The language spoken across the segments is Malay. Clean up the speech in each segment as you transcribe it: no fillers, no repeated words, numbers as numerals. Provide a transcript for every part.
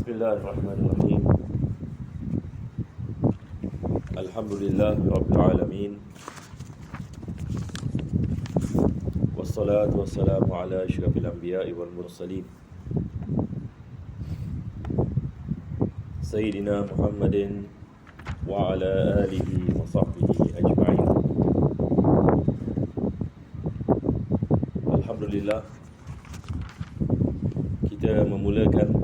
Bismillahirrahmanirrahim. Alhamdulillah Rabbil Alamin. Wassalatu wassalamu ala asyrafil anbiya'i wal mursalin Sayyidina Muhammadin wa ala alihi wa sahbihi ajma'in. Alhamdulillah, kita memulakan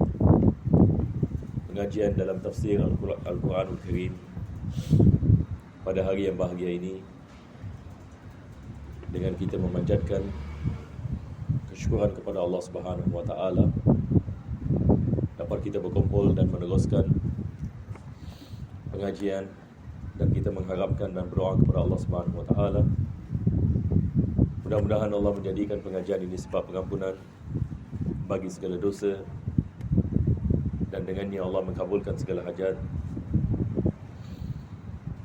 pengajian dalam tafsir Al-Quranul Karim pada hari yang bahagia ini dengan kita memanjatkan kesyukuran kepada Allah Subhanahu wa taala dapat kita berkumpul dan meneruskan pengajian, dan kita mengharapkan dan berdoa kepada Allah Subhanahu wa taala mudah-mudahan Allah menjadikan pengajian ini sebab pengampunan bagi segala dosa, dan dengannya Allah mengabulkan segala hajat.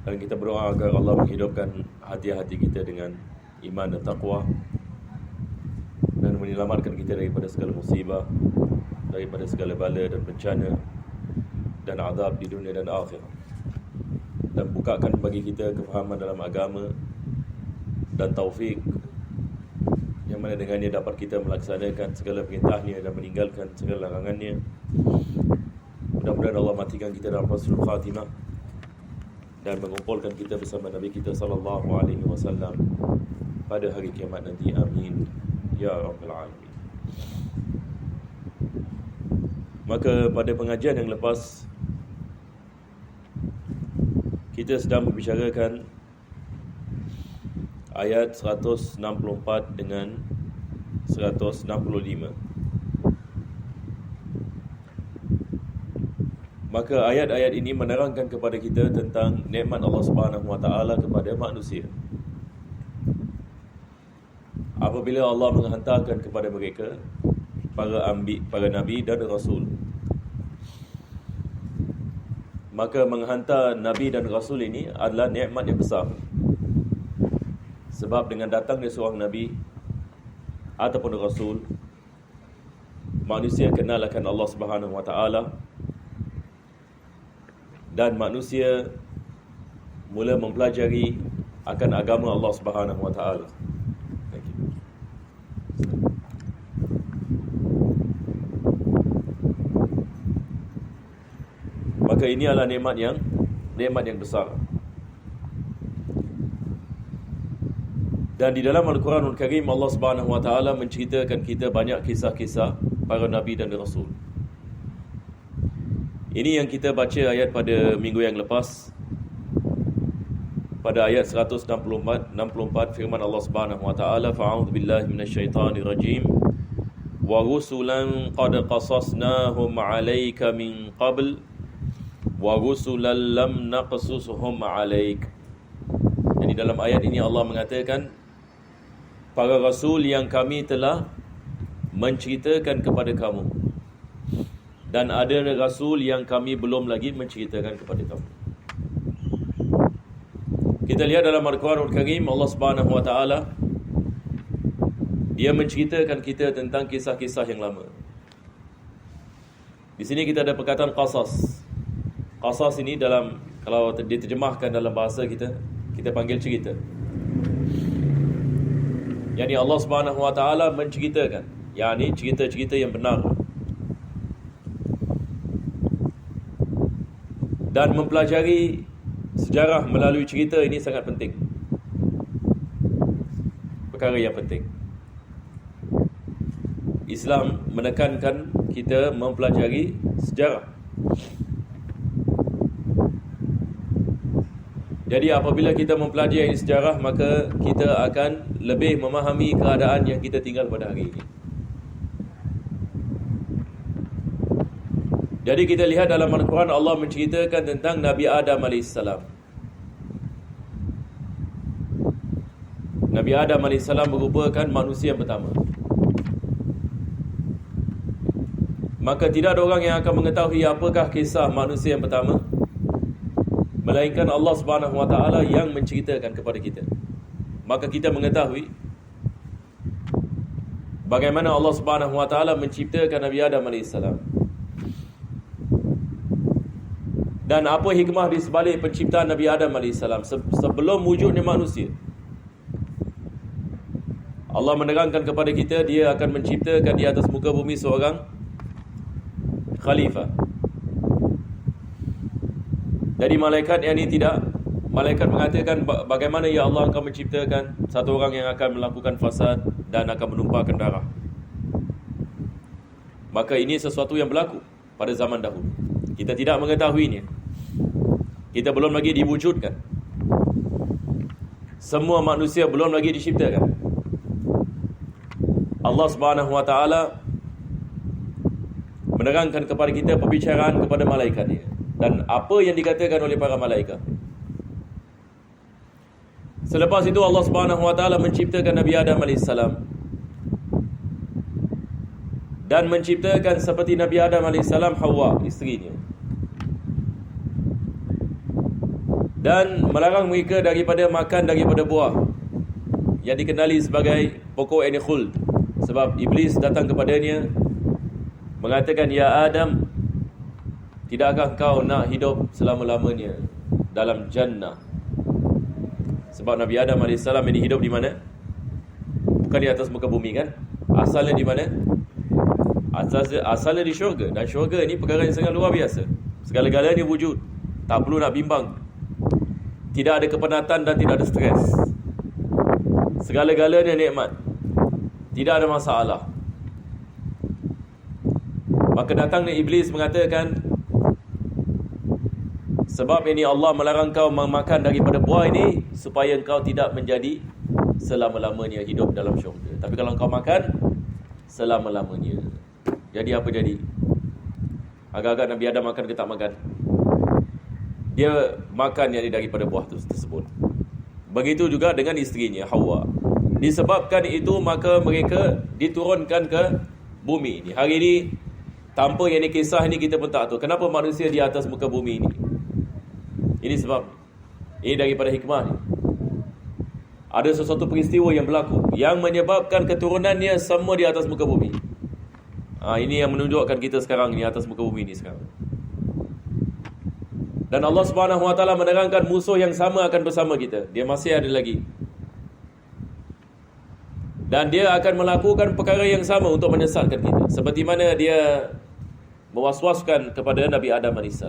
Dan kita berdoa agar Allah menghidupkan hati-hati kita dengan iman dan taqwa, dan menyelamatkan kita daripada segala musibah, daripada segala bala dan bencana dan azab di dunia dan akhirat, dan bukakan bagi kita kefahaman dalam agama dan taufik yang mana dengannya dapat kita melaksanakan segala perintahnya dan meninggalkan segala larangannya. Mudah-mudahan Allah matikan kita dalam husnul khatimah dan mengumpulkan kita bersama Nabi kita sallallahu alaihi wasallam pada hari kiamat nanti. Amin ya rabbal alamin. Maka pada pengajian yang lepas kita sedang membicarakan ayat 164 dengan 165. Maka ayat-ayat ini menerangkan kepada kita tentang nikmat Allah Subhanahu wa taala kepada manusia. Apabila Allah menghantarkan kepada mereka para nabi dan rasul, maka menghantar nabi dan rasul ini adalah nikmat yang besar. Sebab dengan datangnya seorang nabi ataupun rasul, manusia kenal akan Allah Subhanahu wa taala, dan manusia mula mempelajari akan agama Allah Subhanahu wa taala. Maka ini adalah nikmat yang besar. Dan di dalam Al-Quranul Karim Allah Subhanahu wa taala menceritakan kita banyak kisah-kisah para nabi dan rasul. Ini yang kita baca ayat pada minggu yang lepas. Pada ayat 164 firman Allah Subhanahu wa taala, fa'udzu billahi minasyaitonir rajim, wa rusulan qad qasasnahum 'alaika min qabl wa rusulan lam naqsushum 'alaik. Jadi dalam ayat ini Allah mengatakan para rasul yang kami telah menceritakan kepada kamu, dan ada rasul yang kami belum lagi menceritakan kepada kamu. Kita lihat dalam Al-Quranul Karim Allah Subhanahu wa taala dia menceritakan kita tentang kisah-kisah yang lama. Di sini kita ada perkataan qasas. Qasas ini dalam, kalau diterjemahkan dalam bahasa kita panggil cerita. Yani Allah Subhanahu wa taala menceritakan, yani cerita-cerita yang benar. Dan mempelajari sejarah melalui cerita ini sangat penting. Perkara yang penting. Islam menekankan kita mempelajari sejarah. Jadi apabila kita mempelajari sejarah, maka kita akan lebih memahami keadaan yang kita tinggal pada hari ini. Jadi kita lihat dalam Al-Quran Allah menceritakan tentang Nabi Adam AS. Nabi Adam AS merupakan manusia yang pertama. Maka tidak ada orang yang akan mengetahui apakah kisah manusia yang pertama, melainkan Allah Subhanahu wa taala yang menceritakan kepada kita. Maka kita mengetahui bagaimana Allah Subhanahu wa taala menciptakan Nabi Adam AS. Dan apa hikmah di sebalik penciptaan Nabi Adam AS sebelum wujudnya manusia. Allah menerangkan kepada kita, dia akan menciptakan di atas muka bumi seorang khalifah. Jadi malaikat yang ini tidak. Malaikat mengatakan, bagaimana ya Allah engkau menciptakan satu orang yang akan melakukan fasad dan akan menumpahkan darah. Maka ini sesuatu yang berlaku pada zaman dahulu. Kita tidak mengetahuinya. Kita belum lagi diwujudkan. Semua manusia belum lagi diciptakan. Allah Subhanahu Wa Taala menerangkan kepada kita perbicaraan kepada malaikat-Nya dan apa yang dikatakan oleh para malaikat. Selepas itu Allah Subhanahu Wa Taala menciptakan Nabi Adam AS dan menciptakan seperti Nabi Adam AS Hawa, isterinya, dan melarang mereka daripada makan daripada buah yang dikenali sebagai pokok khuld. Sebab Iblis datang kepadanya mengatakan, ya Adam, tidakkah kau nak hidup selama-lamanya dalam jannah? Sebab Nabi Adam AS ini hidup di mana? Bukan di atas muka bumi kan? Asalnya di mana? Asalnya di syurga. Dan syurga ini perkara yang sangat luar biasa. Segala-galanya wujud. Tak perlu nak bimbang. Tidak ada kepenatan dan tidak ada stres. Segala-galanya nikmat. Tidak ada masalah. Maka datangnya Iblis mengatakan, sebab ini Allah melarang kau memakan daripada buah ini supaya kau tidak menjadi selama-lamanya hidup dalam syurga. Tapi kalau kau makan, selama-lamanya. Jadi apa jadi? Agak-agak Nabi Adam makan ke tak makan? Dia makan yang daripada buah tersebut. Begitu juga dengan isterinya Hawa. Disebabkan itu maka mereka diturunkan ke bumi ini. Hari ini tanpa yang ini kisah ini kita pun tak tahu kenapa manusia di atas muka bumi ini. Ini sebab ini daripada hikmah ni. Ada sesuatu peristiwa yang berlaku yang menyebabkan keturunannya semua di atas muka bumi. Ini yang menunjukkan kita sekarang ni atas muka bumi ini sekarang. Dan Allah Subhanahu Wa Taala menerangkan musuh yang sama akan bersama kita. Dia masih ada lagi. Dan dia akan melakukan perkara yang sama untuk menyesatkan kita. Seperti mana dia mewaswaskan kepada Nabi Adam AS.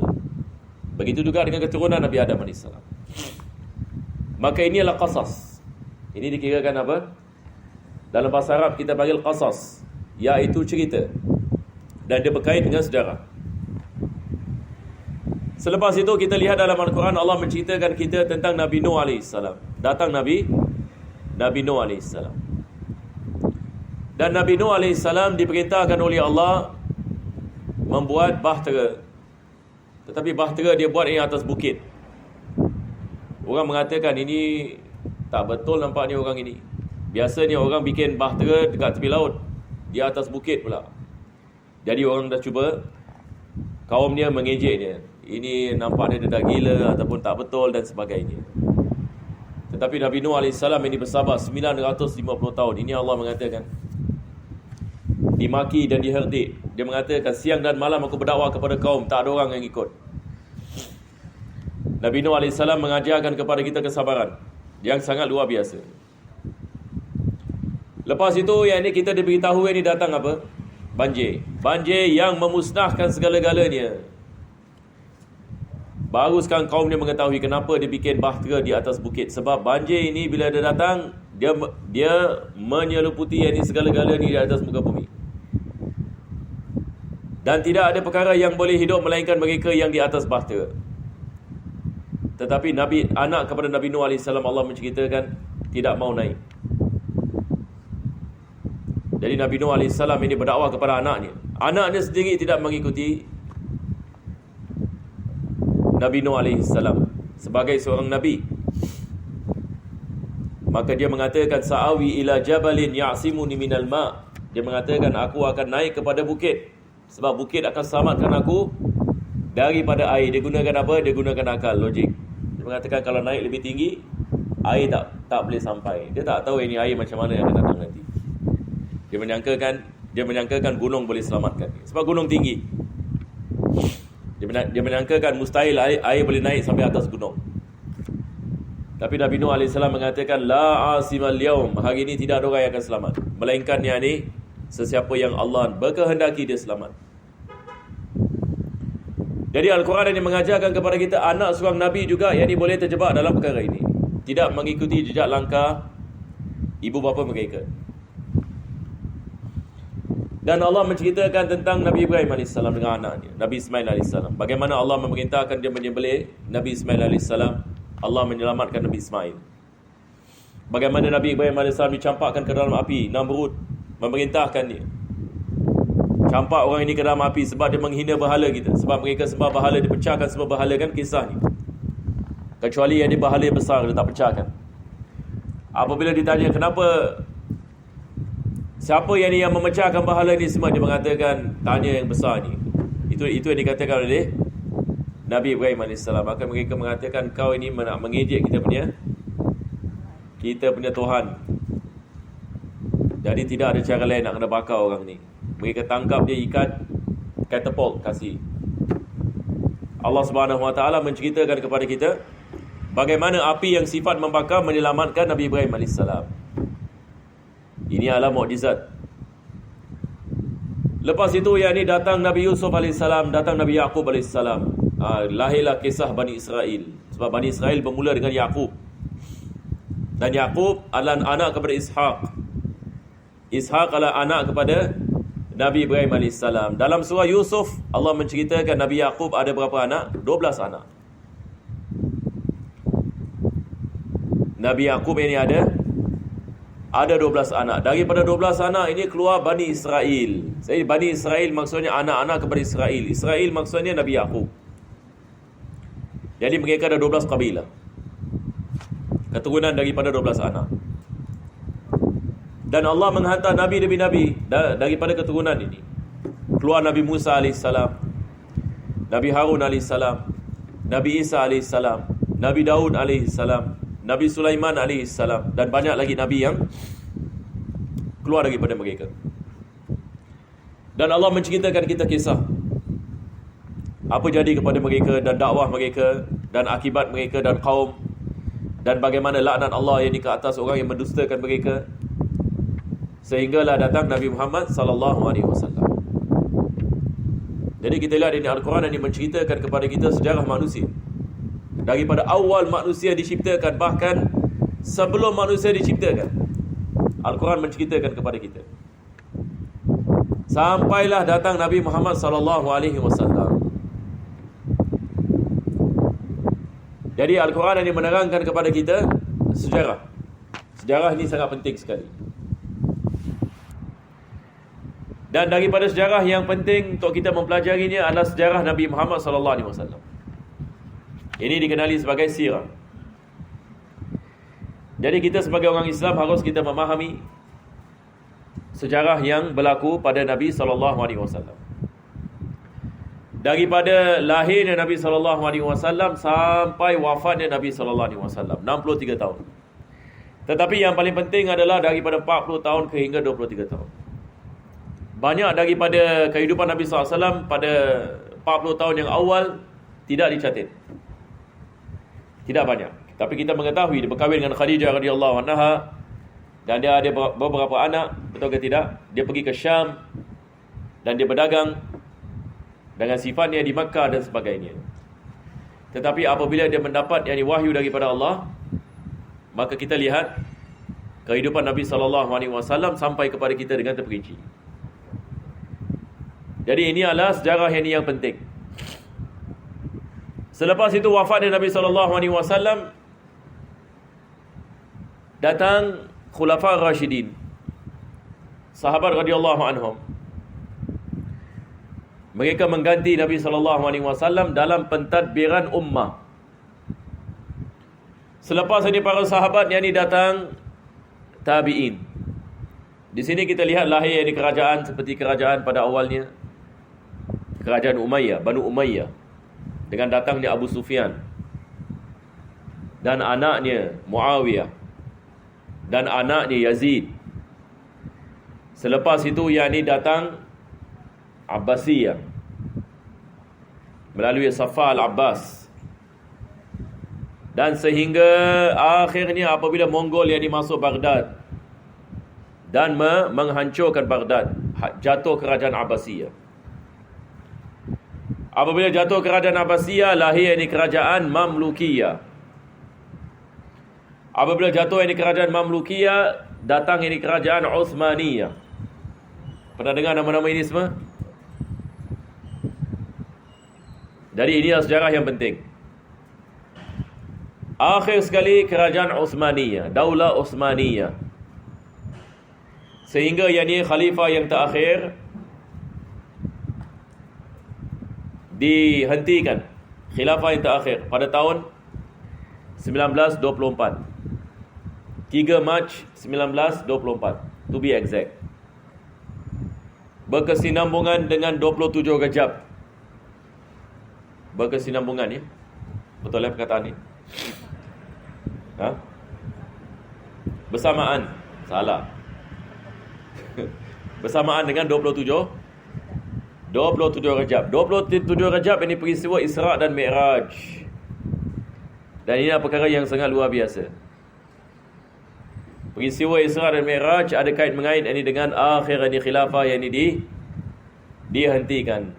Begitu juga dengan keturunan Nabi Adam AS. Maka ini adalah qasas. Ini dikirakan apa? Dalam bahasa Arab kita panggil qasas, iaitu cerita. Dan dia berkait dengan sejarah. Selepas itu kita lihat dalam Al-Quran Allah menceritakan kita tentang Nabi Nuh AS. Datang Nabi Nuh AS. Dan Nabi Nuh AS diperintahkan oleh Allah membuat bahtera. Tetapi bahtera dia buat ini atas bukit. Orang mengatakan ini tak betul nampaknya orang ini. Biasanya orang bikin bahtera dekat tepi laut, di atas bukit pula. Jadi orang dah cuba, kaumnya mengejek dia. Ini nampaknya dia dah gila ataupun tak betul dan sebagainya. Tetapi Nabi Nuh AS ini bersabar 950 tahun. Ini Allah mengatakan, dimaki dan diherdik. Dia mengatakan, siang dan malam aku berdakwah kepada kaum, tak ada orang yang ikut. Nabi Nuh AS mengajarkan kepada kita kesabaran yang sangat luar biasa. Lepas itu yang ini kita diberitahu ini datang apa? Banjir. Banjir yang memusnahkan segala-galanya. Baru sekarang kaum dia mengetahui kenapa dia bikin bahtera di atas bukit. Sebab banjir ini bila dia datang, dia menyeluputi yang ini segala-galanya di atas muka bumi. Dan tidak ada perkara yang boleh hidup melainkan mereka yang di atas bahtera. Tetapi anak kepada Nabi Nuh AS Allah menceritakan tidak mau naik. Jadi Nabi Nuh AS ini berdakwah kepada anaknya. Anaknya sendiri tidak mengikuti Nabi Nuh AS sebagai seorang Nabi. Maka dia mengatakan, sa'awi ila jabalin ya'simuni minal ma'. Dia mengatakan, aku akan naik kepada bukit. Sebab bukit akan selamatkan aku daripada air. Dia gunakan apa? Dia gunakan akal, logik. Dia mengatakan kalau naik lebih tinggi, air tak boleh sampai. Dia tak tahu ini air macam mana yang akan datang nanti. Dia menyangkakan gunung boleh selamatkan. Sebab gunung tinggi. Dia Dia menyangkakan mustahil air boleh naik sampai atas gunung. Tapi Nabi Nuh AS mengatakan, La asimal yaum, hari ini tidak ada orang yang akan selamat, melainkan yang ni, sesiapa yang Allah berkehendaki dia selamat. Jadi Al-Quran ini mengajarkan kepada kita, anak seorang Nabi juga yang ni boleh terjebak dalam perkara ini, tidak mengikuti jejak langkah ibu bapa mereka. Dan Allah menceritakan tentang Nabi Ibrahim AS dengan anaknya, Nabi Ismail AS. Bagaimana Allah memerintahkan dia menyembelih Nabi Ismail AS. Allah menyelamatkan Nabi Ismail. Bagaimana Nabi Ibrahim AS dicampakkan ke dalam api, Namrud memerintahkan dia, campak orang ini ke dalam api sebab dia menghina berhala kita, sebab mereka sembah berhala, dipecahkan semua berhala, kan kisah ni. Kecuali yang di berhala besar dia tak pecahkan. Apabila ditanya kenapa, siapa yang ni yang memecahkan berhala ni semua, dia mengatakan tanya yang besar ni. Itu yang dikatakan oleh Nabi Ibrahim AS. Maka mereka mengatakan, kau ini nak mengejek kita punya Tuhan. Jadi tidak ada cara lain nak kena bakar orang ni. Mereka tangkap dia, ikat, catapult kasih. Allah SWT menceritakan kepada kita bagaimana api yang sifat membakar menyelamatkan Nabi Ibrahim AS. Ini adalah mukjizat. Lepas itu yang ni datang Nabi Yusuf AS, datang Nabi Yaqub AS. Lahirlah kisah Bani Israel. Sebab Bani Israel bermula dengan Yaqub. Dan Yaqub adalah anak kepada Ishaq. Ishaq adalah anak kepada Nabi Ibrahim AS. Dalam surah Yusuf, Allah menceritakan Nabi Yaqub ada berapa anak? 12 anak. Nabi Yaqub ini ada 12 anak. Daripada 12 anak ini keluar Bani Israel. Jadi Bani Israel maksudnya anak-anak kepada Israel. Israel maksudnya Nabi Yaqub. Jadi mereka ada 12 kabilah, keturunan daripada 12 anak. Dan Allah menghantar Nabi demi Nabi daripada keturunan ini. Keluar Nabi Musa AS, Nabi Harun AS, Nabi Isa AS, Nabi Daud AS, Nabi Sulaiman AS, dan banyak lagi Nabi yang keluar daripada mereka. Dan Allah menceritakan kita kisah apa jadi kepada mereka, dan dakwah mereka, dan akibat mereka dan kaum, dan bagaimana laknat Allah yang di ke atas orang yang mendustakan mereka, sehinggalah datang Nabi Muhammad SAW. Jadi kita lihat ini Al-Quran ini menceritakan kepada kita sejarah manusia. Daripada awal manusia diciptakan, bahkan sebelum manusia diciptakan, Al-Quran menceritakan kepada kita. Sampailah datang Nabi Muhammad SAW. Jadi Al-Quran ini menerangkan kepada kita sejarah. Sejarah ini sangat penting sekali. Dan daripada sejarah yang penting untuk kita mempelajarinya adalah sejarah Nabi Muhammad SAW. Ini dikenali sebagai sirah. Jadi kita sebagai orang Islam harus kita memahami sejarah yang berlaku pada Nabi SAW. Daripada lahirnya Nabi SAW sampai wafatnya Nabi SAW, 63 tahun. Tetapi yang paling penting adalah daripada 40 tahun ke hingga 23 tahun. Banyak daripada kehidupan Nabi SAW pada 40 tahun yang awal tidak dicatat. Tidak banyak. Tapi kita mengetahui dia berkahwin dengan Khadijah radhiyallahu anha, dan dia ada beberapa anak, betul ke tidak? Dia pergi ke Syam dan dia berdagang dengan sifatnya di Makkah dan sebagainya. Tetapi apabila dia mendapat wahyu daripada Allah, maka kita lihat kehidupan Nabi SAW sampai kepada kita dengan terperinci. Jadi ini adalah sejarah yang penting. Selepas itu wafatnya Nabi SAW, datang Khulafa Rashidin, sahabat radhiyallahu anhum. Mereka mengganti Nabi SAW dalam pentadbiran ummah. Selepas ini para sahabat yang ini datang tabi'in. Di sini kita lihat lahir kerajaan seperti kerajaan pada awalnya, kerajaan Umayyah, Banu Umayyah, dengan datangnya Abu Sufyan dan anaknya Muawiyah dan anaknya Yazid. Selepas itu yang ini datang Abbasiyah. melalui Safa Al-Abbas. Dan sehingga akhirnya apabila Mongol yang masuk Baghdad dan menghancurkan Baghdad, jatuh kerajaan Abbasiyah. Apabila jatuh kerajaan Abbasiyah, lahir ini kerajaan Mamlukiyah. Apabila jatuh ini kerajaan Mamlukiyah, datang ini kerajaan Uthmaniyah. Pernah dengar nama-nama ini semua? Jadi inilah sejarah yang penting. Akhir sekali kerajaan Uthmaniyah, Daulah Uthmaniyah. Sehingga yang ini khalifah yang terakhir dihentikan. Khilafah yang terakhir pada tahun 1924. 3 Mac 1924 to be exact. Berkesinambungan dengan 27 Rajab. Berkesinambungan ya. Betul lah perkataan ni? Bersamaan. Salah. Bersamaan dengan 27 Rajab. 27 Rajab ini peristiwa Isra' dan Mi'raj. Dan ini perkara yang sangat luar biasa. Peristiwa Isra' dan Mi'raj ada kait mengait ini dengan akhir ini khilafah yang ini dihentikan.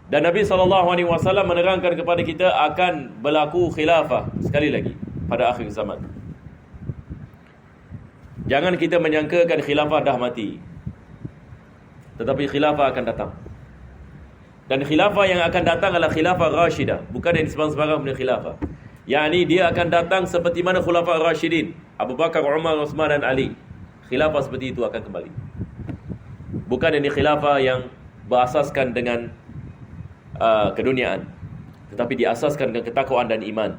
Dan Nabi SAW menerangkan kepada kita akan berlaku khilafah sekali lagi pada akhir zaman. Jangan kita menyangkakan khilafah dah mati. Tetapi khilafah akan datang. Dan khilafah yang akan datang adalah khilafah Rashidah, bukan yang sebarang-sebarang punya khilafah. Yang ini dia akan datang seperti mana khulafah Rashidin, Abu Bakar, Umar, Uthman dan Ali. Khilafah seperti itu akan kembali. Bukan ini khilafah yang berasaskan dengan keduniaan, tetapi diasaskan dengan ketakwaan dan iman.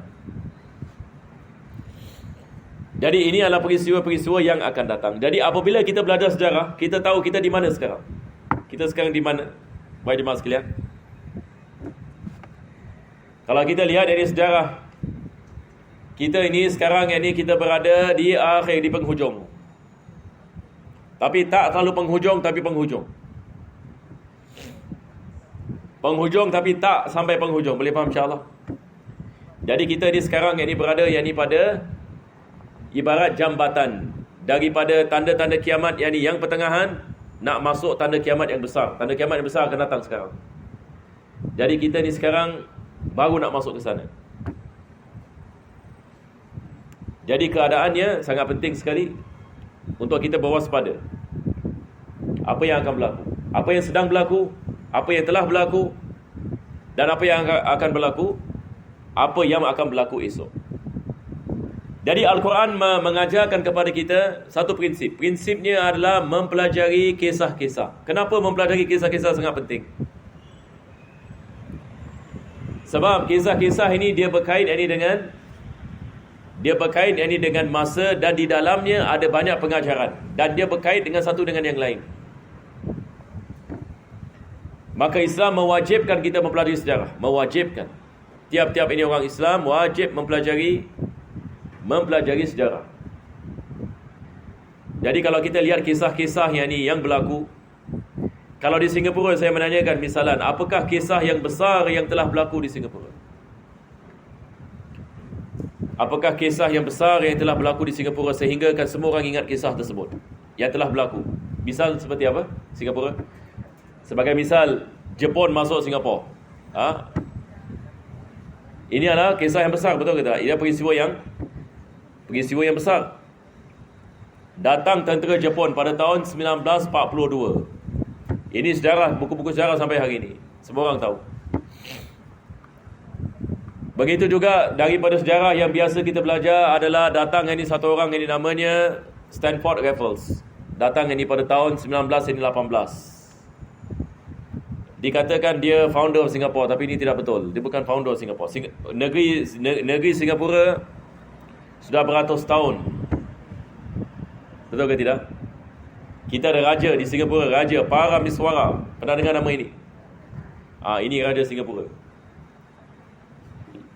Jadi ini adalah peristiwa-peristiwa yang akan datang. Jadi apabila kita belajar sejarah, kita tahu kita di mana sekarang. Kita sekarang di mana? Baik jemaah sekalian. Kalau kita lihat dari sejarah, kita ini sekarang ini kita berada di akhir, di penghujung. Tapi tak terlalu penghujung, tapi penghujung. Penghujung tapi tak sampai penghujung. Boleh faham insya-Allah? Jadi kita ni sekarang yang ni berada yang ni pada ibarat jambatan daripada tanda-tanda kiamat yang ni, yang pertengahan nak masuk tanda kiamat yang besar. Tanda kiamat yang besar akan datang sekarang. Jadi kita ni sekarang baru nak masuk ke sana. Jadi keadaannya sangat penting sekali untuk kita berwaspada. Apa yang akan berlaku? Apa yang sedang berlaku? Apa yang telah berlaku? Dan apa yang akan berlaku? Apa yang akan berlaku esok? Jadi Al-Quran mengajarkan kepada kita satu prinsip. Prinsipnya adalah mempelajari kisah-kisah. Kenapa mempelajari kisah-kisah sangat penting? Sebab kisah-kisah ini dia berkait ini dengan masa, dan di dalamnya ada banyak pengajaran, dan dia berkait dengan satu dengan yang lain. Maka Islam mewajibkan kita mempelajari sejarah. Mewajibkan. Tiap-tiap ini orang Islam wajib mempelajari sejarah. Jadi kalau kita lihat kisah-kisah yang berlaku, kalau di Singapura saya menanyakan misalan, apakah kisah yang besar yang telah berlaku di Singapura? Apakah kisah yang besar yang telah berlaku di Singapura sehingga kan semua orang ingat kisah tersebut yang telah berlaku? Misal seperti apa? Singapura. Sebagai misal, Jepun masuk Singapura. Ini adalah kisah yang besar, betul ke tak? Ini peristiwa yang besar. Datang tentera Jepun pada tahun 1942. Ini sejarah, buku-buku sejarah sampai hari ini. Semua orang tahu. Begitu juga daripada sejarah yang biasa kita belajar adalah datang ini satu orang ini namanya Stanford Raffles. Datang ini pada tahun 1918. Dikatakan dia founder Singapura, tapi ini tidak betul. Dia bukan founder Singapura. Negeri Singapura sudah beratus tahun. Betul ke tidak? Kita ada raja di Singapura, Raja Paramiswara. Pernah dengar nama ini? Ini Raja Singapura.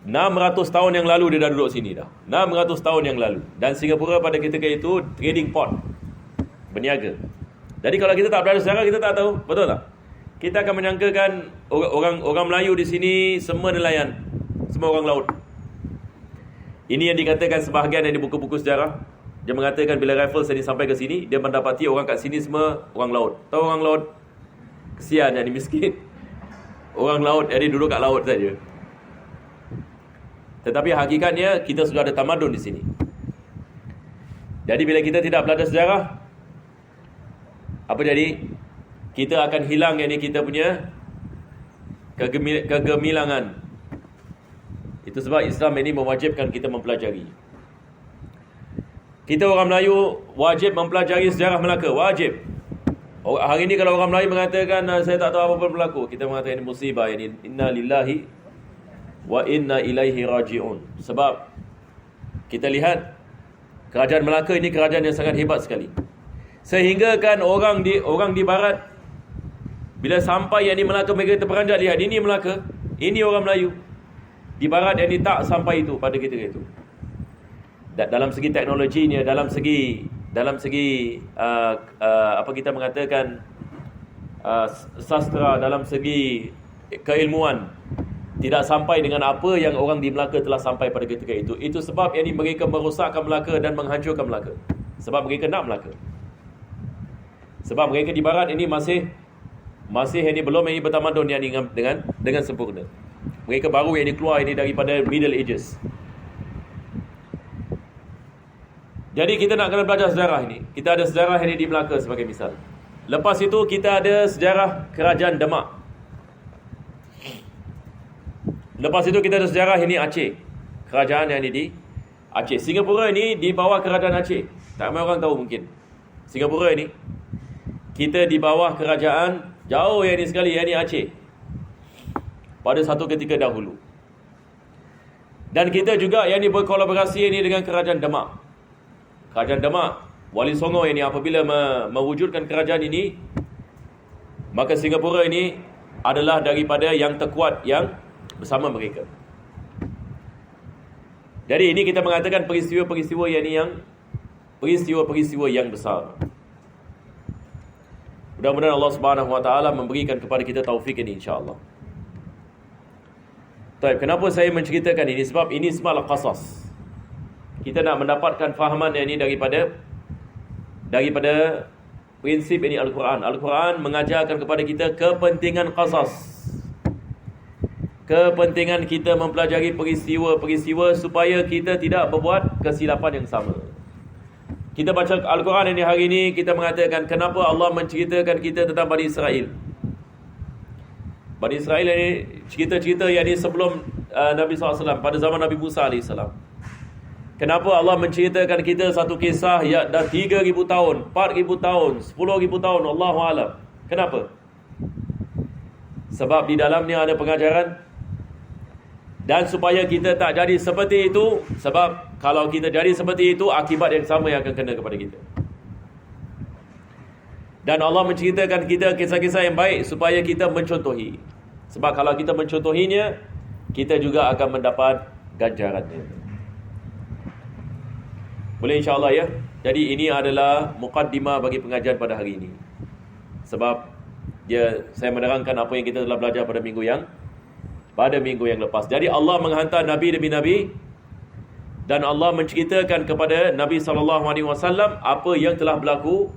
600 tahun yang lalu dia dah duduk sini dah. 600 tahun yang lalu. Dan Singapura pada ketika itu trading port, berniaga. Jadi kalau kita tak belajar sejarah, kita tak tahu. Betul tak? kita akan menyangkakan orang Melayu di sini semua nelayan, semua orang laut. Ini yang dikatakan sebahagian yang di buku-buku sejarah. Dia mengatakan bila Raffles ini sampai ke sini, dia mendapati orang kat sini semua orang laut. Tahu orang laut? Kesian yang miskin. Orang laut, jadi duduk kat laut saja. Tetapi hakikatnya kita sudah ada tamadun di sini. Jadi bila kita tidak belajar sejarah, apa jadi? Kita akan hilang yang ini kita punya kegemilangan. Itu sebab Islam ini mewajibkan kita mempelajari. Kita orang Melayu wajib mempelajari sejarah Melaka, wajib. Hari ini kalau orang Melayu mengatakan saya tak tahu apa pun berlaku, kita mengatakan ini musibah, ini inna lillahi wa inna ilaihi raji'un. Sebab kita lihat kerajaan Melaka ini kerajaan yang sangat hebat sekali. Sehingga kan orang di barat bila sampai yang di Melaka, mereka terperanjat, lihat ini Melaka, ini orang Melayu. Di barat yang ini tak sampai itu pada ketika itu. Dalam segi teknologinya, dalam segi apa kita mengatakan sastra, dalam segi keilmuan, tidak sampai dengan apa yang orang di Melaka telah sampai pada ketika itu. Itu sebab yang ini mereka merosakkan Melaka dan menghancurkan Melaka. Sebab mereka nak Melaka. Sebab mereka di barat ini masih ini belum ini bertamadun yang ini dengan sempurna. Mereka baru yang ini keluar ini daripada Middle Ages. Jadi kita nak kena belajar sejarah ini. Kita ada sejarah ini di Melaka sebagai misal. Lepas itu kita ada sejarah Kerajaan Demak. Lepas itu kita ada sejarah ini Aceh. Kerajaan yang ini di Aceh. Singapura ini di bawah Kerajaan Aceh. Tak ramai orang tahu mungkin. Singapura ini kita di bawah kerajaan jauh yang ini sekali, yang ini Aceh. Pada satu ketika dahulu. Dan kita juga yang ini berkolaborasi ini dengan Kerajaan Demak. Kerajaan Demak, Wali Songo ini apabila mewujudkan kerajaan ini, maka Singapura ini adalah daripada yang terkuat yang bersama mereka. Jadi ini kita mengatakan peristiwa-peristiwa yang besar. Mudah-mudahan Allah Subhanahu Wa Taala memberikan kepada kita taufik ini, insya-Allah. Baik, kenapa saya menceritakan ini? Sebab ini semua qasas. Kita nak mendapatkan fahaman yang ini daripada prinsip ini Al-Quran. Al-Quran mengajarkan kepada kita kepentingan qasas. Kepentingan kita mempelajari peristiwa-peristiwa supaya kita tidak berbuat kesilapan yang sama. Kita baca Al-Quran ini hari ini, kita mengatakan kenapa Allah menceritakan kita tentang Bani Israel. Bani Israel ini cerita-cerita yang ini sebelum Nabi SAW, pada zaman Nabi Musa AS. Kenapa Allah menceritakan kita satu kisah yang dah 3,000 tahun, 4,000 tahun, 10,000 tahun, Allahu'alam. Kenapa? Sebab di dalamnya ada pengajaran. Dan supaya kita tak jadi seperti itu, sebab kalau kita jadi seperti itu, akibat yang sama yang akan kena kepada kita. Dan Allah menceritakan kita kisah-kisah yang baik supaya kita mencontohi. Sebab kalau kita mencontohinya, kita juga akan mendapat ganjarannya. Boleh insya-Allah ya. Jadi ini adalah muqaddimah bagi pengajian pada hari ini. Sebab saya menerangkan apa yang kita telah belajar pada minggu yang lepas. Jadi Allah menghantar nabi demi nabi dan Allah menceritakan kepada Nabi SAW apa yang telah berlaku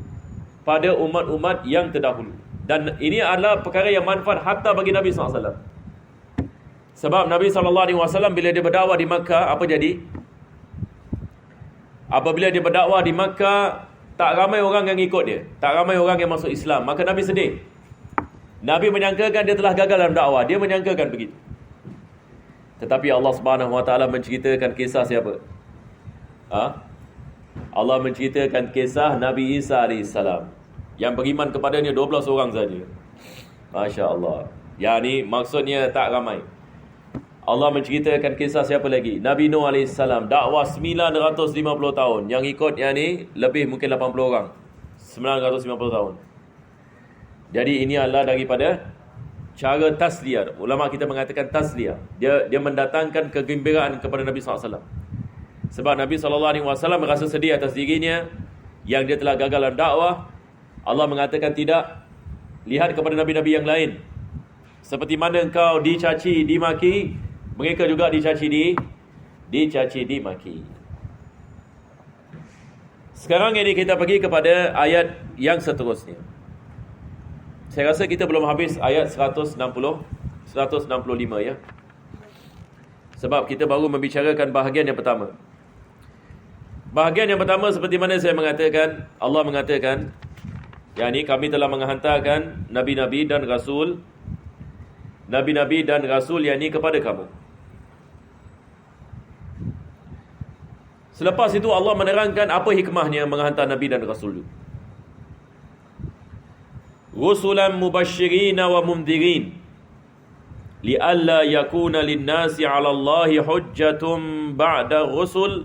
pada umat-umat yang terdahulu. Dan ini adalah perkara yang manfaat hatta bagi Nabi SAW. Sebab Nabi SAW bila dia berdakwah di Makkah, apa jadi? Apabila dia berdakwah di Makkah, tak ramai orang yang ikut dia, tak ramai orang yang masuk Islam. Maka Nabi sedih. Nabi menyangkakan dia telah gagal dalam dakwah. Dia menyangkakan begitu. Tetapi Allah Subhanahu Wa Taala menceritakan kisah siapa? Allah menceritakan kisah Nabi Isa AS. Yang beriman kepadanya 12 orang saja. Masya Allah. Yang ni maksudnya tak ramai. Allah menceritakan kisah siapa lagi? Nabi Nuh AS. Dakwah 950 tahun. Yang ikut yang ni lebih mungkin 80 orang. 950 tahun. Jadi ini adalah daripada cara tasliyah. Ulama kita mengatakan tasliyah. Dia mendatangkan kegembiraan kepada Nabi SAW. Sebab Nabi SAW merasa sedih atas dirinya yang dia telah gagal dalam dakwah. Allah mengatakan tidak. lihat kepada nabi-nabi yang lain. Seperti mana engkau dicaci, dimaki, mereka juga dicaci, dimaki. Sekarang ini kita pergi kepada ayat yang seterusnya. Saya rasa kita belum habis ayat 165 ya. Sebab kita baru membicarakan bahagian yang pertama. Bahagian yang pertama seperti mana saya mengatakan, Allah mengatakan, yakni kami telah menghantarkan nabi-nabi dan rasul, yakni kepada kamu. Selepas itu Allah menerangkan apa hikmahnya menghantar nabi dan rasul itu. Rusulan mubasysyirin wa mundhirin li'alla yakuna lin-nasi 'ala Allahi hujjatun ba'da rusul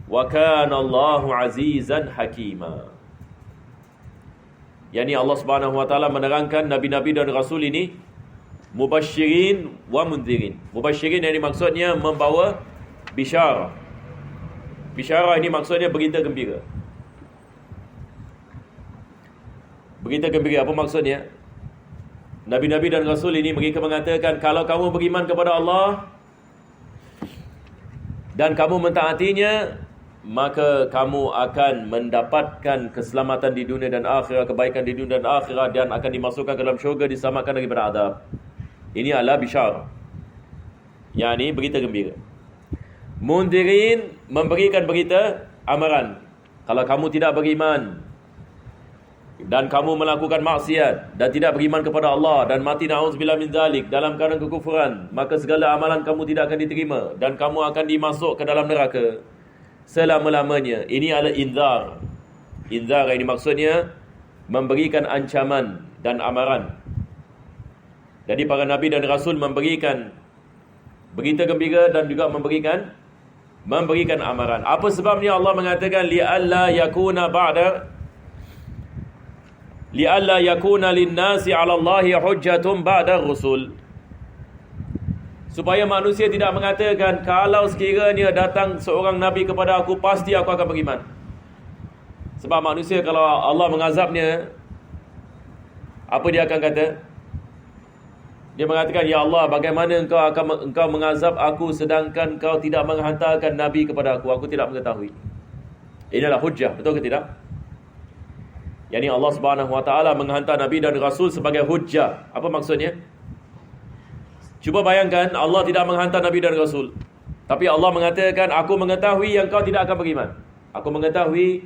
wa kana Allahu 'azizan hakima. Yani Allah Subhanahu wa taala menerangkan nabi-nabi dan rasul ini mubasysyirin wa mundhirin. Mubasysyirin ini maksudnya membawa bisyarah. Bisyarah ini maksudnya berita gembira. Berita gembira apa maksudnya? Nabi-nabi dan rasul ini mereka mengatakan, kalau kamu beriman kepada Allah dan kamu mentaatinya, maka kamu akan mendapatkan keselamatan di dunia dan akhirat, kebaikan di dunia dan akhirat, dan akan dimasukkan ke dalam syurga, diselamatkan daripada azab. Ini adalah bisyarah, yakni berita gembira. Mundhirin, memberikan berita amaran. Kalau kamu tidak beriman dan kamu melakukan maksiat dan tidak beriman kepada Allah dan mati na'udzubillah min zalik dalam keadaan kekufuran, maka segala amalan kamu tidak akan diterima dan kamu akan dimasuk ke dalam neraka selama-lamanya. Ini adalah inzar. Inzar ini maksudnya memberikan ancaman dan amaran. Jadi para nabi dan rasul memberikan berita gembira dan juga memberikan amaran. Apa sebabnya Allah mengatakan li'alla yakuna lin-nasi 'ala Allahi hujjatun ba'da rusul. Supaya manusia tidak mengatakan, kalau sekiranya datang seorang nabi kepada aku, pasti aku akan beriman. Sebab manusia kalau Allah mengazabnya, apa dia akan kata? Dia mengatakan, ya Allah, bagaimana engkau mengazab aku sedangkan kau tidak menghantarkan nabi kepada aku tidak mengetahui. Inilah hujjah, betul ke tidak? Yani Allah Subhanahu wa taala menghantar nabi dan rasul sebagai hujjah. Apa maksudnya? Cuba bayangkan, Allah tidak menghantar nabi dan rasul, tapi Allah mengatakan, aku mengetahui yang kau tidak akan beriman. Aku mengetahui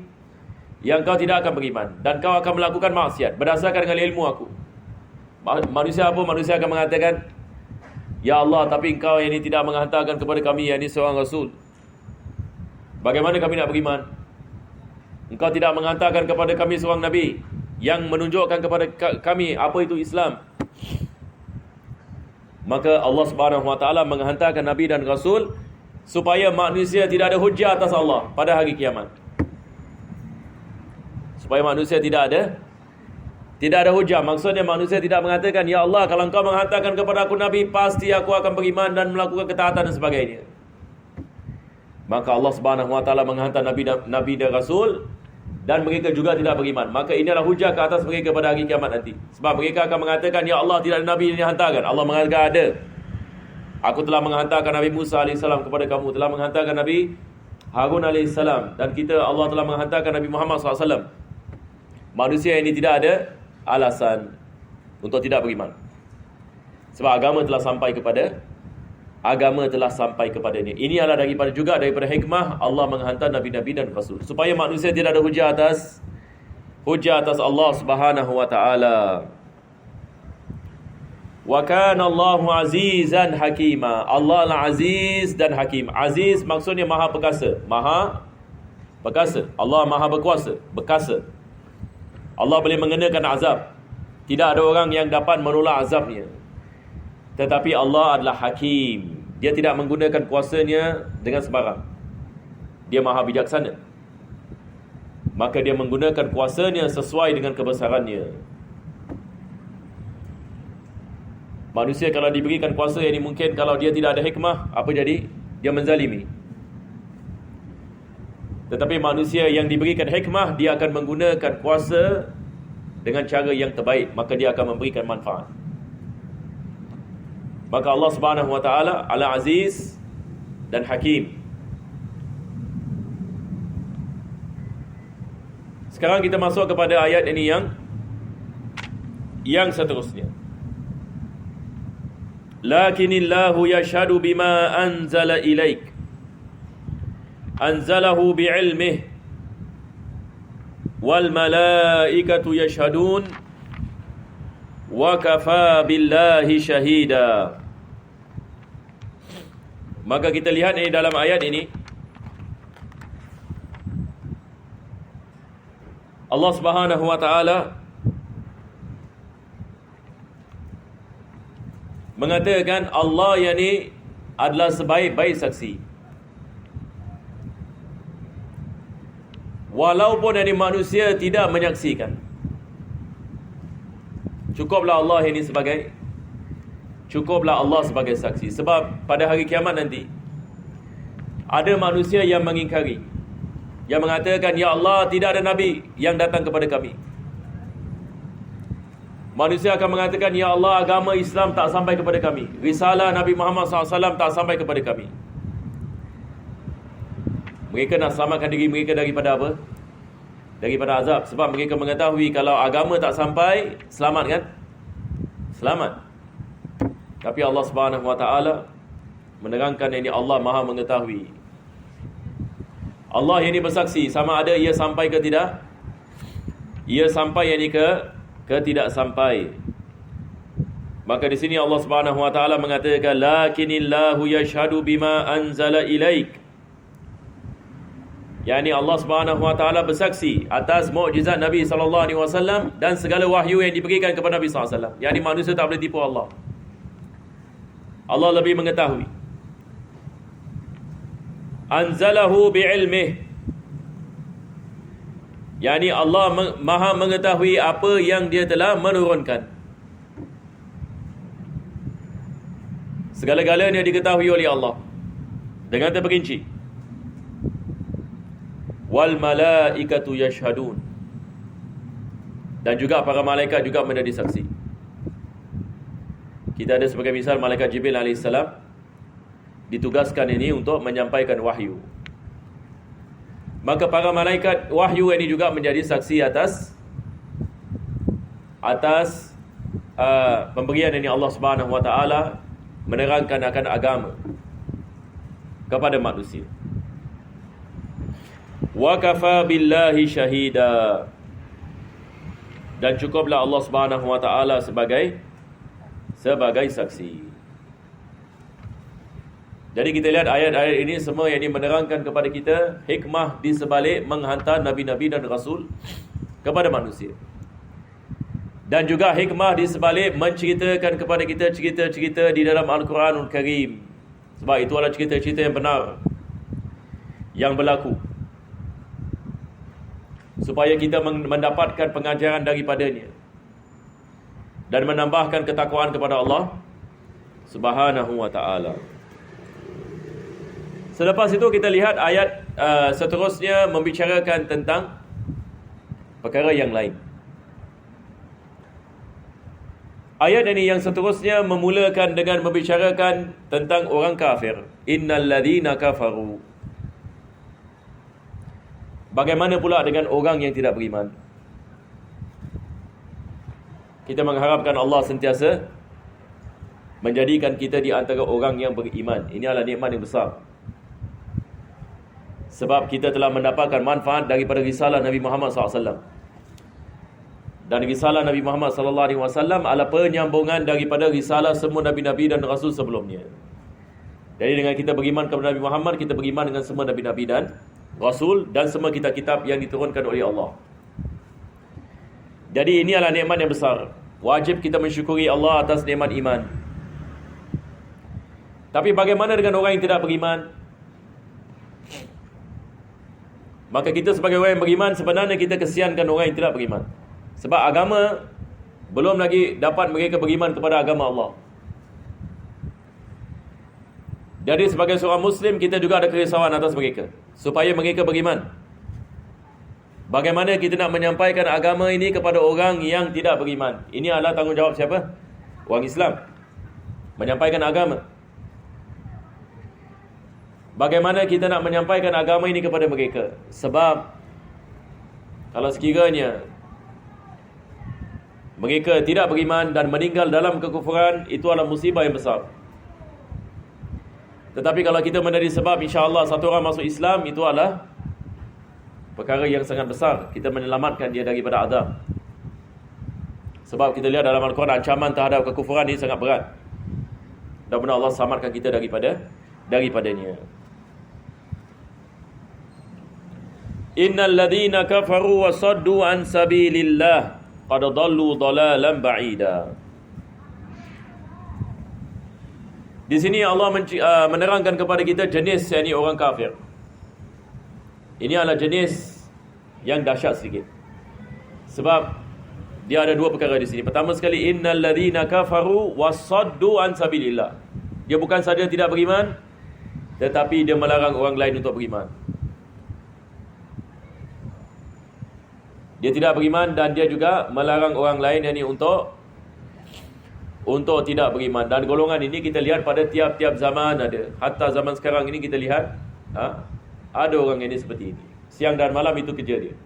yang kau tidak akan beriman dan kau akan melakukan maksiat berdasarkan dengan ilmu aku. Manusia apa? Manusia akan mengatakan, ya Allah, tapi engkau ini tidak menghantarkan kepada kami yang ini seorang rasul. Bagaimana kami nak beriman? Engkau tidak menghantarkan kepada kami seorang nabi yang menunjukkan kepada kami apa itu Islam. Maka Allah Subhanahu wa taala menghantarkan nabi dan rasul supaya manusia tidak ada hujjah atas Allah pada hari kiamat. Supaya manusia tidak ada hujjah. Maksudnya manusia tidak mengatakan, ya Allah, kalau engkau menghantarkan kepada aku nabi, pasti aku akan beriman dan melakukan ketaatan dan sebagainya. Maka Allah Subhanahu wa taala menghantar nabi dan rasul dan mereka juga tidak beriman. Maka inilah hujah ke atas mereka pada hari kiamat nanti. Sebab mereka akan mengatakan, ya Allah, tidak ada nabi yang dihantarkan. Allah mengatakan, ada. Aku telah menghantarkan Nabi Musa AS kepada kamu, telah menghantarkan Nabi Harun AS, dan Allah telah menghantarkan Nabi Muhammad SAW. Manusia ini tidak ada alasan untuk tidak beriman. Sebab agama telah sampai kepadanya. Ini adalah daripada hikmah Allah menghantar nabi-nabi dan rasul, supaya manusia tidak ada hujah atas Allah Subhanahu wa taala. Wa kana Allahu azizan hakima. Allah adalah aziz dan hakim. Aziz maksudnya maha perkasa. Allah maha berkuasa. Allah boleh mengenakan azab. Tidak ada orang yang dapat menolak azabnya. Tetapi Allah adalah hakim. Dia tidak menggunakan kuasanya dengan sembarang. Dia maha bijaksana. Maka dia menggunakan kuasanya sesuai dengan kebesarannya. Manusia kalau diberikan kuasa yang mungkin kalau dia tidak ada hikmah, apa jadi? Dia menzalimi. Tetapi manusia yang diberikan hikmah, dia akan menggunakan kuasa dengan cara yang terbaik, maka dia akan memberikan manfaat. Maka Allah Subhanahu wa taala Al-Aziz dan Hakim. Sekarang kita masuk kepada ayat ini yang seterusnya. Lakinillahu yashhadu bima anzala ilaik. Anzalahu bi'ilmihi wal malaikatu yashhadun wa kafa billahi syahida. Maka kita lihat ini dalam ayat ini, Allah Subhanahu wa taala mengatakan Allah yang ini adalah sebaik-baik saksi. Walaupun ini manusia tidak menyaksikan, cukuplah Allah ini sebagai saksi. Sebab pada hari kiamat nanti ada manusia yang mengingkari, yang mengatakan, ya Allah, tidak ada Nabi yang datang kepada kami. Manusia akan mengatakan, ya Allah, agama Islam tak sampai kepada kami, risalah Nabi Muhammad SAW tak sampai kepada kami. Mereka nak selamatkan diri mereka daripada apa? Daripada azab. Sebab mereka mengetahui kalau agama tak sampai, selamat kan? Selamat. Tapi Allah Subhanahu wa taala menerangkan ini Allah Maha mengetahui. Allah yang ini bersaksi sama ada ia sampai ke tidak. Ia sampai yang ini ke tidak sampai. Maka di sini Allah Subhanahu wa taala mengatakan lakinillahu yashhadu bima anzala ilaik. Yani Allah Subhanahu wa taala bersaksi atas mukjizat Nabi sallallahu alaihi wasallam dan segala wahyu yang diberikan kepada Nabi sallallahu alaihi wasallam. Yani manusia tak boleh tipu Allah. Allah lebih mengetahui. Anzalahu bi'ilmih. Yani Allah Maha mengetahui apa yang Dia telah menurunkan. Segala-galanya diketahui oleh Allah dengan terperinci. Wal malaikatu yashhadun. Dan juga para malaikat juga menjadi saksi. Kita ada sebagai misal malaikat Jibril AS ditugaskan ini untuk menyampaikan wahyu. Maka para malaikat wahyu ini juga menjadi saksi atas pemberian ini Allah Subhanahu wa taala menerangkan akan agama kepada manusia. Wa kafa billahi syahida. Dan cukuplah Allah Subhanahu wa taala sebagai saksi. Jadi kita lihat ayat-ayat ini semua yang ini menerangkan kepada kita hikmah di sebalik menghantar nabi-nabi dan rasul kepada manusia. Dan juga hikmah di sebalik menceritakan kepada kita cerita-cerita di dalam Al-Quranul Karim. Sebab itu adalah cerita-cerita yang benar, yang berlaku, supaya kita mendapatkan pengajaran daripadanya dan menambahkan ketakwaan kepada Allah Subhanahu wa taala. Selepas itu kita lihat ayat seterusnya membicarakan tentang perkara yang lain. Ayat ini yang seterusnya memulakan dengan membicarakan tentang orang kafir. Innal ladzina kafaru. Bagaimana pula dengan orang yang tidak beriman? Kita mengharapkan Allah sentiasa menjadikan kita di antara orang yang beriman. Ini adalah nikmat yang besar. Sebab kita telah mendapatkan manfaat daripada risalah Nabi Muhammad SAW. Dan risalah Nabi Muhammad SAW adalah penyambungan daripada risalah semua Nabi-Nabi dan Rasul sebelumnya. Jadi dengan kita beriman kepada Nabi Muhammad, kita beriman dengan semua Nabi-Nabi dan Rasul dan semua kitab-kitab yang diturunkan oleh Allah. Jadi ini adalah nikmat yang besar. Wajib kita mensyukuri Allah atas nikmat iman. Tapi bagaimana dengan orang yang tidak beriman? Maka kita sebagai orang yang beriman, sebenarnya kita kesiankan orang yang tidak beriman. Sebab agama belum lagi dapat mereka beriman kepada agama Allah. Jadi sebagai seorang Muslim, kita juga ada kerisauan atas mereka, supaya mereka beriman. Bagaimana kita nak menyampaikan agama ini kepada orang yang tidak beriman? Ini adalah tanggungjawab siapa? Orang Islam. Menyampaikan agama. Bagaimana kita nak menyampaikan agama ini kepada mereka? Sebab kalau sekiranya mereka tidak beriman dan meninggal dalam kekufuran, itu adalah musibah yang besar. Tetapi kalau kita mencari sebab, insya-Allah satu orang masuk Islam, itu adalah perkara yang sangat besar. Kita menyelamatkan dia daripada azab. Sebab kita lihat dalam Al-Quran, ancaman terhadap kekufuran ini sangat berat. Mudah-mudahan Allah selamatkan kita daripadanya. Innal ladzina kafaru wa saddu an sabilillah qad dhallu dhalalan ba'ida. Di sini Allah menerangkan kepada kita jenis yakni orang kafir. Ini adalah jenis yang dahsyat sedikit. Sebab dia ada dua perkara di sini. Pertama sekali, innal ladzina kafaru wasaddu an sabilillah. Dia bukan saja tidak beriman, tetapi dia melarang orang lain untuk beriman. Dia tidak beriman dan dia juga melarang orang lain yakni untuk tidak beriman. Dan golongan ini kita lihat pada tiap-tiap zaman ada. Hatta zaman sekarang ini kita lihat ada orang ini seperti ini. Siang dan malam itu kerja dia.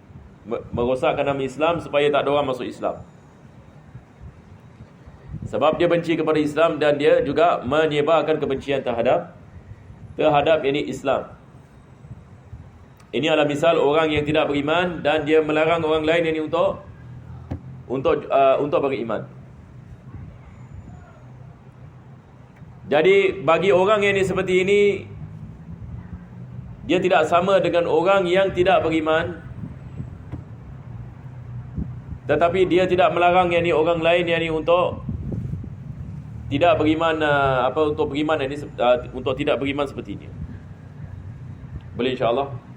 Merosakkan nama Islam supaya tak ada orang masuk Islam. Sebab dia benci kepada Islam dan dia juga menyebarkan kebencian terhadap yakni Islam. Ini adalah misal orang yang tidak beriman dan dia melarang orang lain ini untuk beriman. Jadi bagi orang yang seperti ini, dia tidak sama dengan orang yang tidak beriman, tetapi dia tidak melarang yakni orang lain yakni untuk tidak beriman untuk beriman ini untuk tidak beriman seperti ini. Boleh insya-Allah.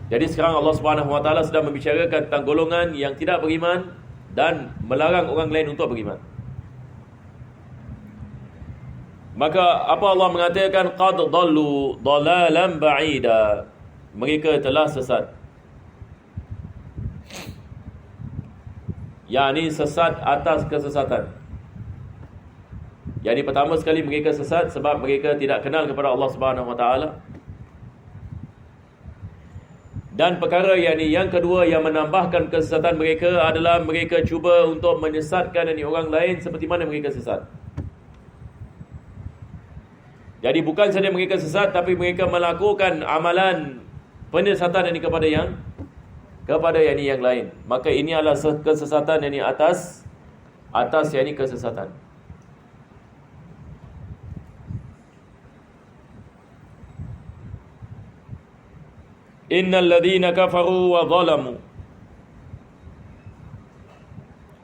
Jadi sekarang Allah Subhanahu Wa Taala sedang membicarakan tentang golongan yang tidak beriman dan melarang orang lain untuk beriman. Maka apa Allah mengatakan qad dhallu dhalalan ba'ida. Mereka telah sesat. yakni sesat atas kesesatan. Jadi pertama sekali mereka sesat sebab mereka tidak kenal kepada Allah Subhanahu Wa Taala. Dan perkara yang kedua yang menambahkan kesesatan mereka adalah mereka cuba untuk menyesatkan orang lain seperti mana mereka sesat. Jadi bukan saja mereka sesat, tapi mereka melakukan amalan penyesatan kepada yang lain. Maka ini adalah kesesatan atas kesesatan. Innal ladzina kafaru wa zalamu.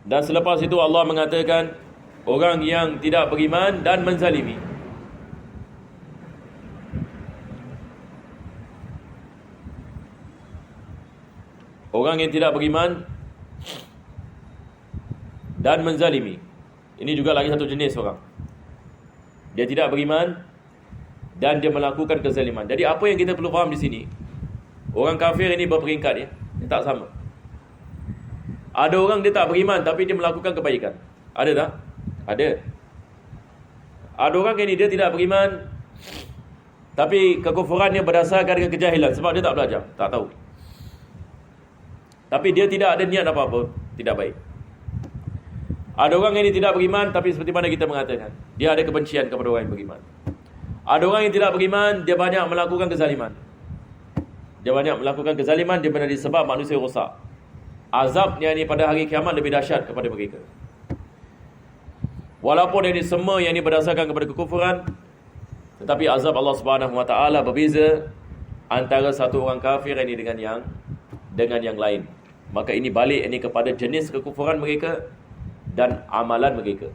Dan selepas itu Allah mengatakan orang yang tidak beriman dan menzalimi. Orang yang tidak beriman dan menzalimi. Ini juga lagi satu jenis orang. Dia tidak beriman dan dia melakukan kezaliman. Jadi apa yang kita perlu faham di sini? Orang kafir ini berperingkat dia tak sama. Ada orang dia tak beriman tapi dia melakukan kebaikan. Ada tak? Ada. Ada orang ini dia tidak beriman tapi kekufurannya berdasarkan dengan kejahilan sebab dia tak belajar, tak tahu. Tapi dia tidak ada niat apa-apa, tidak baik. Ada orang ini tidak beriman tapi seperti mana kita mengatakan, dia ada kebencian kepada orang yang beriman. Ada orang yang tidak beriman, dia banyak melakukan kezaliman. Dia menjadi sebab manusia rosak. Azabnya ni pada hari kiamat lebih dahsyat kepada mereka. Walaupun ini semua yang ini berdasarkan kepada kekufuran, tetapi azab Allah Subhanahu Wa Taala berbeza antara satu orang kafir ini dengan yang lain. Maka ini balik ini kepada jenis kekufuran mereka dan amalan mereka.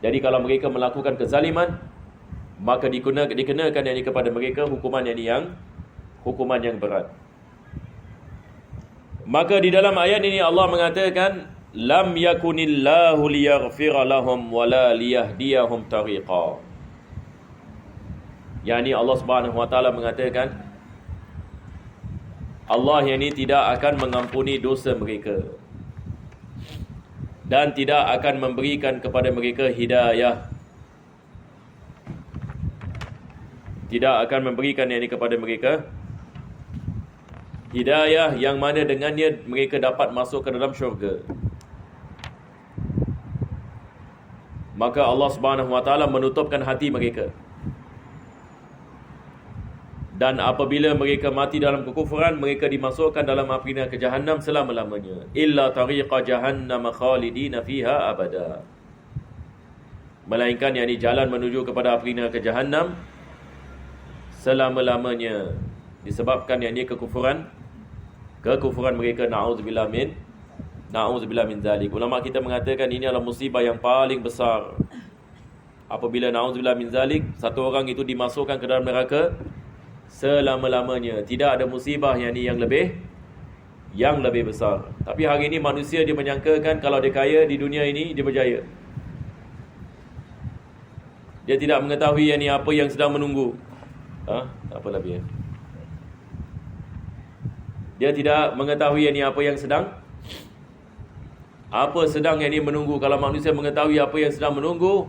Jadi kalau mereka melakukan kezaliman, maka dikenakan yang kepada mereka hukuman yang berat. Maka di dalam ayat ini Allah mengatakan lam yakunillahu liyaghfira lahum wala liyahdiyahum tariqa. Yani Allah Subhanahu Wa Taala mengatakan Allah yang ini tidak akan mengampuni dosa mereka dan tidak akan memberikan kepada mereka hidayah. Tidak akan memberikan yang ini kepada mereka hidayah yang mana dengannya mereka dapat masuk ke dalam syurga. Maka Allah Subhanahu wa taala menutupkan hati mereka. Dan apabila mereka mati dalam kekufuran, mereka dimasukkan dalam api neraka Jahannam selama-lamanya. Illa tariqa jahannam khalidina fiha abada. Melainkan yakni jalan menuju kepada api neraka Jahannam selama-lamanya. Disebabkan yakni kekufuran mereka, na'udzubillah min zalik. Ulama kita mengatakan ini adalah musibah yang paling besar. Apabila na'udzubillah min zalik, satu orang itu dimasukkan ke dalam neraka selama-lamanya. Tidak ada musibah yang lebih besar. Tapi hari ini manusia dia menyangkakan kalau dia kaya di dunia ini, dia berjaya. Dia tidak mengetahui yang ni apa yang sedang menunggu. Tak apa lebih. Dia tidak mengetahui yang ni apa yang sedang yang ni menunggu. Kalau manusia mengetahui apa yang sedang menunggu,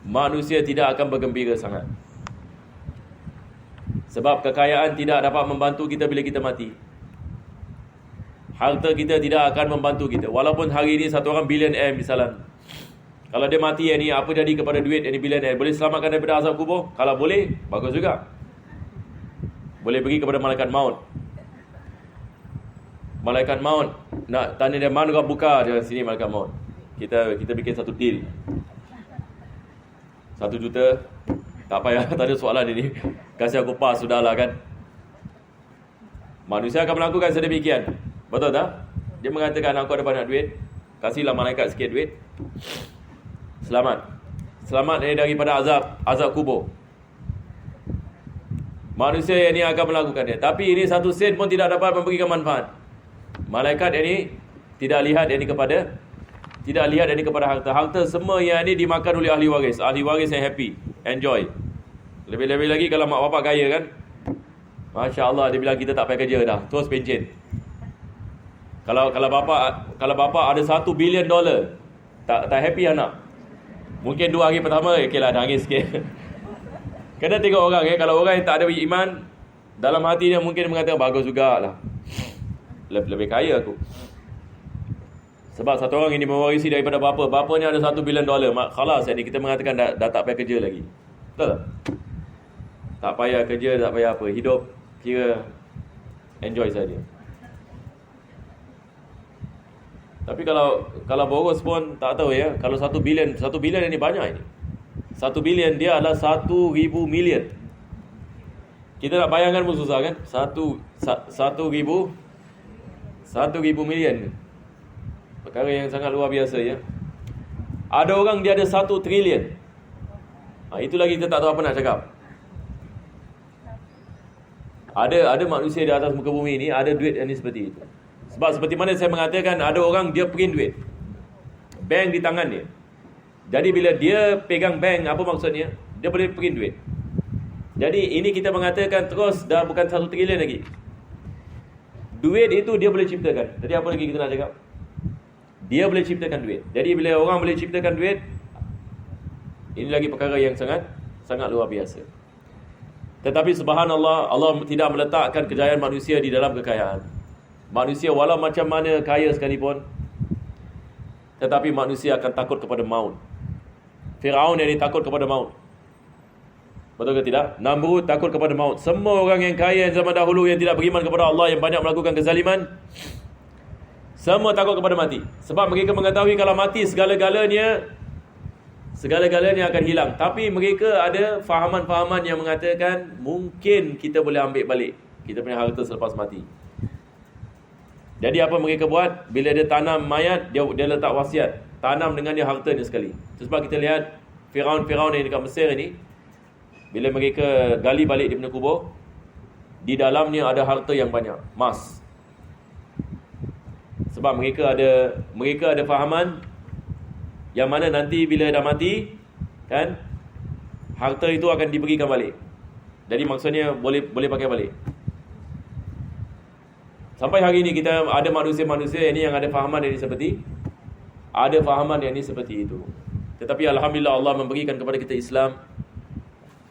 manusia tidak akan bergembira sangat. Sebab kekayaan tidak dapat membantu kita bila kita mati. Harta kita tidak akan membantu kita. Walaupun hari ini satu orang billionaire misalnya, kalau dia mati ni, apa jadi kepada duit yang billionaire? Boleh selamatkan daripada azab kubur? Kalau boleh, bagus juga. Boleh pergi kepada malaikat maut. Malaikat maut nak tanya dia, mana kau buka di sini malaikat maut. Kita bikin satu deal. 1 juta. Tak payah, tak ada soalan ini. Kasih aku pas, sudahlah kan. Manusia akan melakukan sedemikian. Betul tak? Dia mengatakan, aku ada banyak duit, kasihlah malaikat sikit duit. Selamat daripada azab kubur. Manusia yang ini akan melakukannya. Tapi ini 1 sen pun tidak dapat memberikan manfaat. Malaikat yang ini tidak lihat yang ini kepada harta. Harta semua yang ini dimakan oleh ahli waris. Ahli waris yang happy, enjoy. Lebih-lebih lagi kalau mak bapak kaya kan, Masya Allah, dia bilang kita tak payah kerja dah, terus pencen. Kalau bapa ada $1 billion, tak happy anak. Mungkin 2 hari pertama, okeylah nangis sikit. Kena tengok orang kalau orang yang tak ada iman, dalam hati dia mungkin mengatakan bagus jugalah, lebih kaya aku. Sebab satu orang ini mewarisi daripada bapanya ada $1 billion. Khalas, jadi kita mengatakan dah tak payah kerja lagi. Betul tak? Tak payah kerja, tak payah apa. Hidup kira enjoy saja. Tapi kalau boros pun tak tahu ya. Kalau 1 bilion ini banyak ini. 1 bilion dia adalah 1,000 million. Kita nak bayangkan pun susah kan? 1,000 million. Perkara yang sangat luar biasa ya. Ada orang dia ada 1 trilion. Itu lagi kita tak tahu apa nak cakap. Ada manusia di atas muka bumi ini, ada duit yang seperti itu. Sebab seperti mana saya mengatakan, ada orang dia print duit, bank di tangan dia. Jadi bila dia pegang bank, apa maksudnya? Dia boleh print duit. Jadi ini kita mengatakan terus dah bukan 1 trilion lagi. Duit itu dia boleh ciptakan. Jadi apa lagi kita nak cakap? Dia boleh ciptakan duit. Jadi bila orang boleh ciptakan duit, ini lagi perkara yang sangat luar biasa. Tetapi subhanallah, Allah tidak meletakkan kejayaan manusia di dalam kekayaan. Manusia walau macam mana kaya sekalipun, tetapi manusia akan takut kepada maut. Firaun yang takut kepada maut. Betul ke tidak? Namrud takut kepada maut. Semua orang yang kaya zaman dahulu yang tidak beriman kepada Allah, yang banyak melakukan kezaliman, semua takut kepada mati. Sebab mereka mengetahui kalau mati segala-galanya akan hilang. Tapi mereka ada fahaman-fahaman yang mengatakan mungkin kita boleh ambil balik kita punya harta selepas mati. Jadi apa mereka buat? Bila dia tanam mayat, dia letak wasiat, tanam dengan dia hartanya sekali. Sebab kita lihat Firaun yang dekat Mesir ini, bila mereka gali balik dia punya kubur, di dalamnya ada harta yang banyak, emas. Sebab mereka ada fahaman yang mana nanti bila dah mati kan, harta itu akan diberikan balik. Jadi maksudnya boleh pakai balik. Sampai hari ini kita ada manusia-manusia ini yang ada fahaman yang seperti itu. Tetapi alhamdulillah Allah memberikan kepada kita Islam.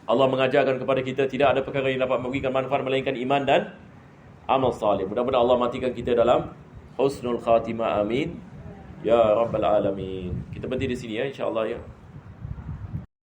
Allah mengajarkan kepada kita tidak ada perkara yang dapat memberikan manfaat melainkan iman dan amal salih. Mudah-mudahan Allah matikan kita dalam husnul khatimah, amin ya rabbal alamin. Kita berhenti di sini ya, insya-Allah ya.